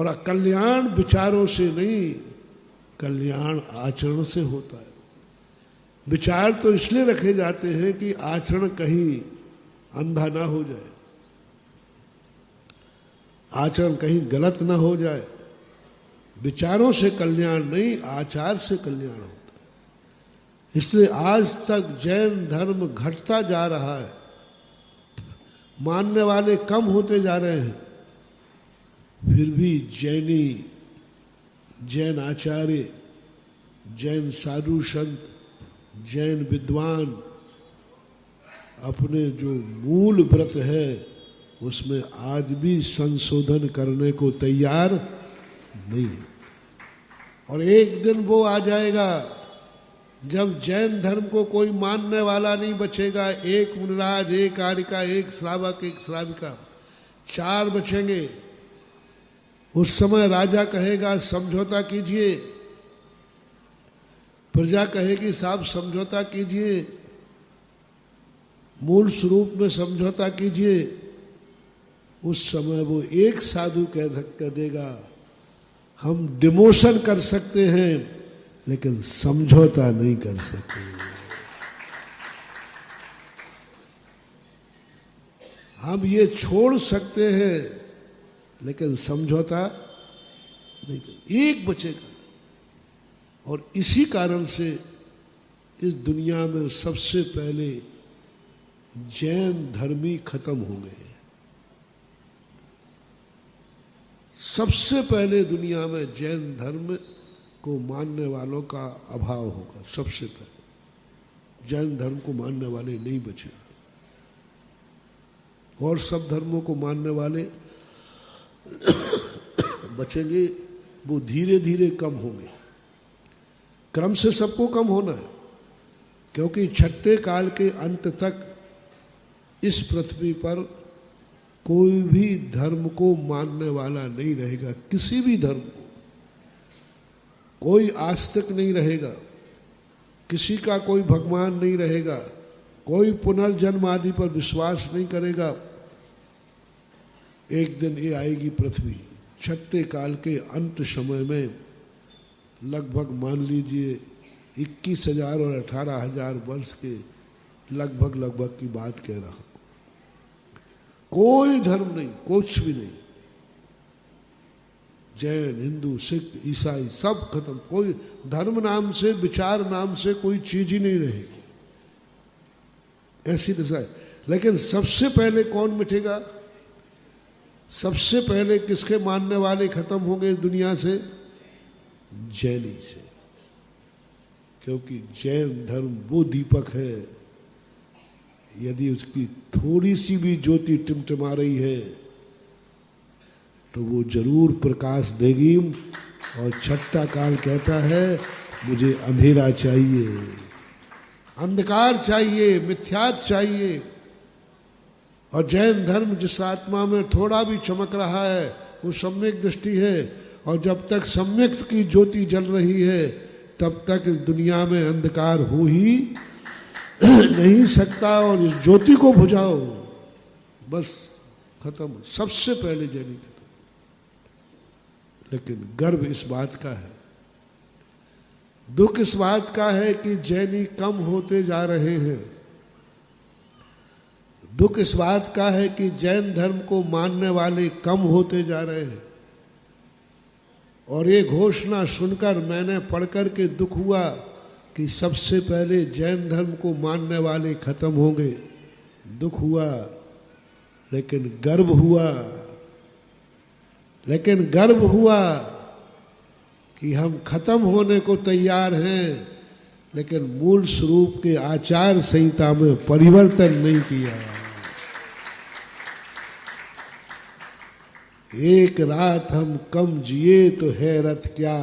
और कल्याण विचारों से नहीं, कल्याण आचरण से होता है। विचार तो इसलिए रखे जाते हैं कि आचरण कहीं अंधा ना हो जाए, आचरण कहीं गलत ना हो जाए। विचारों से कल्याण नहीं, आचार से कल्याण होता है। इसलिए आज तक जैन धर्म घटता जा रहा है, मानने वाले कम होते जा रहे हैं, फिर भी जैन आचार्य, जैन साधु संत, जैन विद्वान अपने जो मूल व्रत है उसमें आज भी संशोधन करने को तैयार नहीं। और एक दिन वो आ जाएगा जब जैन धर्म को कोई मानने वाला नहीं बचेगा। एक मुनिराज, एक आर्यिका, एक श्रावक, एक श्राविका, 4 बचेंगे। उस समय राजा कहेगा समझौता कीजिए, प्रजा कहेगी साहब समझौता कीजिए, मूल स्वरूप में समझौता कीजिए। उस समय वो एक साधु कह देगा हम डिमोशन कर सकते हैं लेकिन समझौता नहीं कर सकते। हम ये छोड़ सकते हैं लेकिन समझौता नहीं कर। एक बचेगा। और इसी कारण से इस दुनिया में सबसे पहले जैन धर्मी खत्म हो गए। सबसे पहले दुनिया में जैन धर्म को मानने वालों का अभाव होगा। सबसे पहले जैन धर्म को मानने वाले नहीं बचे, और सब धर्मों को मानने वाले बचेंगे। वो धीरे धीरे कम होंगे। क्रम से सबको कम होना है, क्योंकि छठे काल के अंत तक इस पृथ्वी पर कोई भी धर्म को मानने वाला नहीं रहेगा। किसी भी धर्म को कोई आस्तिक नहीं रहेगा, किसी का कोई भगवान नहीं रहेगा, कोई पुनर्जन्म आदि पर विश्वास नहीं करेगा। एक दिन ये आएगी पृथ्वी, छठे काल के अंत समय में, लगभग मान लीजिए 21,000 और 18,000 वर्ष के लगभग की बात कह रहा हूं। कोई धर्म नहीं, कुछ भी नहीं, जैन, हिंदू, सिख, ईसाई सब खत्म। कोई धर्म नाम से, विचार नाम से कोई चीज ही नहीं रहेगी। ऐसी दशा है। लेकिन सबसे पहले कौन मिटेगा? सबसे पहले किसके मानने वाले खत्म होंगे दुनिया से? जैनी से। क्योंकि जैन धर्म वो दीपक है, यदि उसकी थोड़ी सी भी ज्योति टिमटिमा रही है तो वो जरूर प्रकाश देगी। और छठा काल कहता है मुझे अंधेरा चाहिए, अंधकार चाहिए, मिथ्यात चाहिए। और जैन धर्म जिस आत्मा में थोड़ा भी चमक रहा है वो सम्यक दृष्टि है। और जब तक सम्यक की ज्योति जल रही है तब तक दुनिया में अंधकार हो ही नहीं सकता। और इस ज्योति को बुझाओ, बस खत्म, सबसे पहले जैनी खत्म। लेकिन गर्व इस बात का है, दुख इस बात का है कि जैनी कम होते जा रहे हैं। दुख इस बात का है कि जैन धर्म को मानने वाले कम होते जा रहे हैं। और ये घोषणा सुनकर मैंने पढ़कर के दुख हुआ कि सबसे पहले जैन धर्म को मानने वाले खत्म होंगे। दुख हुआ, लेकिन गर्व हुआ। लेकिन गर्व हुआ कि हम खत्म होने को तैयार हैं, लेकिन मूल स्वरूप के आचार संहिता में परिवर्तन नहीं किया। एक रात हम कम जिए तो हैरत क्या,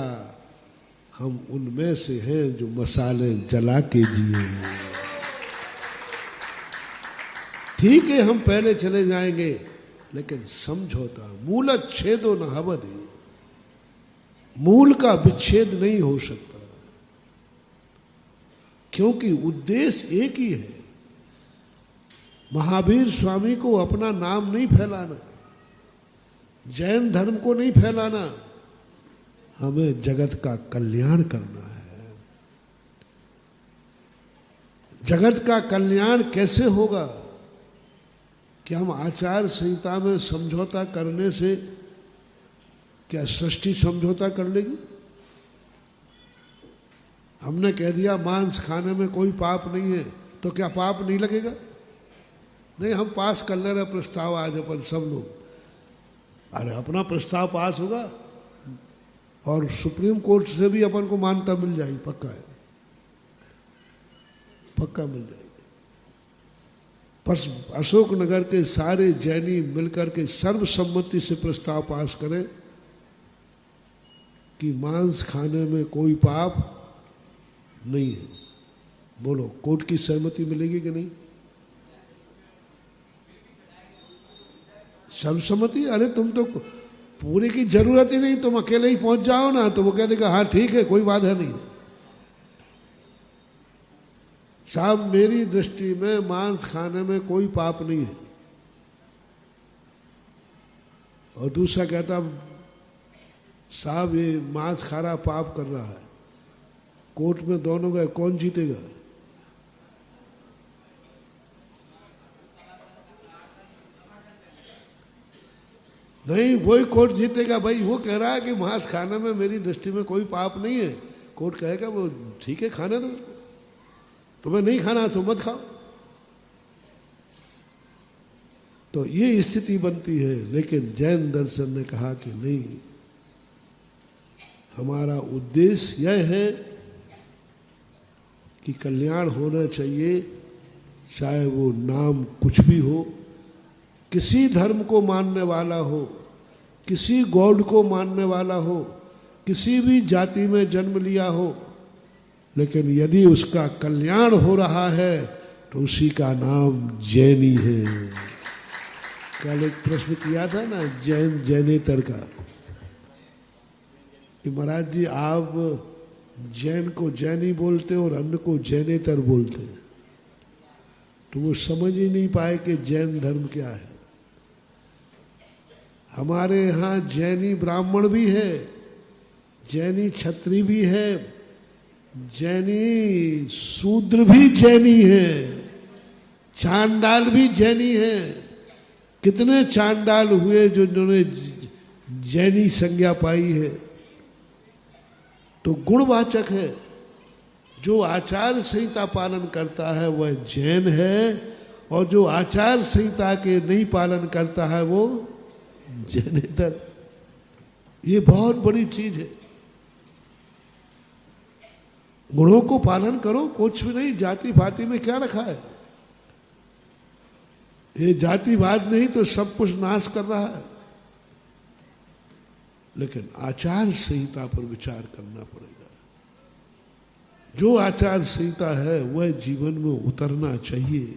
हम उनमें से हैं जो मसाले जला के जिए। ठीक है, हम पहले चले जाएंगे, लेकिन समझौता, मूलच्छेदो न हवदे, मूल का विच्छेद नहीं हो सकता, क्योंकि उद्देश्य एक ही है। महावीर स्वामी को अपना नाम नहीं फैलाना, जैन धर्म को नहीं फैलाना, हमें जगत का कल्याण करना है। जगत का कल्याण कैसे होगा? कि हम आचार संहिता में समझौता करने से क्या सृष्टि समझौता कर लेगी? हमने कह दिया मांस खाने में कोई पाप नहीं है, तो क्या पाप नहीं लगेगा? नहीं, हम पास कर ले रहे प्रस्ताव आज अपन सब लोग। अरे अपना प्रस्ताव पास होगा और सुप्रीम कोर्ट से भी अपन को मान्यता मिल जाएगी, पक्का है, पक्का मिल जाएगी। पर अशोकनगर के सारे जैनी मिलकर के सर्वसम्मति से प्रस्ताव पास करें कि मांस खाने में कोई पाप नहीं है। बोलो, कोर्ट की सहमति मिलेगी कि नहीं? सर्वसम्मति? अरे तुम तो पूरे की जरूरत ही नहीं, तुम अकेले ही पहुंच जाओ ना, तो वो कह देगा हाँ ठीक है, कोई बाधा नहीं। साहब मेरी दृष्टि में मांस खाने में कोई पाप नहीं है। और दूसरा कहता साहब ये मांस खा रहा पाप कर रहा है। कोर्ट में दोनों गए, कौन जीतेगा? नहीं, वही कोर्ट जीतेगा भाई। वो कह रहा है कि मांस खाने में मेरी दृष्टि में कोई पाप नहीं है। कोर्ट कहेगा वो ठीक है, खाने दो, तुम्हें नहीं खाना तो मत खाओ। तो ये स्थिति बनती है। लेकिन जैन दर्शन ने कहा कि नहीं, हमारा उद्देश्य यह है कि कल्याण होना चाहिए, चाहे वो नाम कुछ भी हो, किसी धर्म को मानने वाला हो, किसी गॉड को मानने वाला हो, किसी भी जाति में जन्म लिया हो, लेकिन यदि उसका कल्याण हो रहा है तो उसी का नाम जैनी है। कल एक प्रश्न किया था ना जैनेतर का, कि महाराज जी आप जैन को जैनी बोलते और अन्य को जैनेतर बोलते, तो वो समझ ही नहीं पाए कि जैन धर्म क्या है। हमारे यहाँ जैनी ब्राह्मण भी है, जैनी क्षत्रिय भी है, जैनी शूद्र भी जैनी है, चांडाल भी जैनी है। कितने चांडाल हुए जो जिन्होंने जैनी संज्ञा पाई है। तो गुणवाचक है। जो आचार संहिता पालन करता है वह जैन है, और जो आचार संहिता के नहीं पालन करता है वो जैनेतर। ये बहुत बड़ी चीज है। गुणों को पालन करो, कुछ भी नहीं। जाति भाति में क्या रखा है? ये जातिवाद नहीं तो सब कुछ नाश कर रहा है। लेकिन आचार संहिता पर विचार करना पड़ेगा। जो आचार संहिता है वह जीवन में उतरना चाहिए।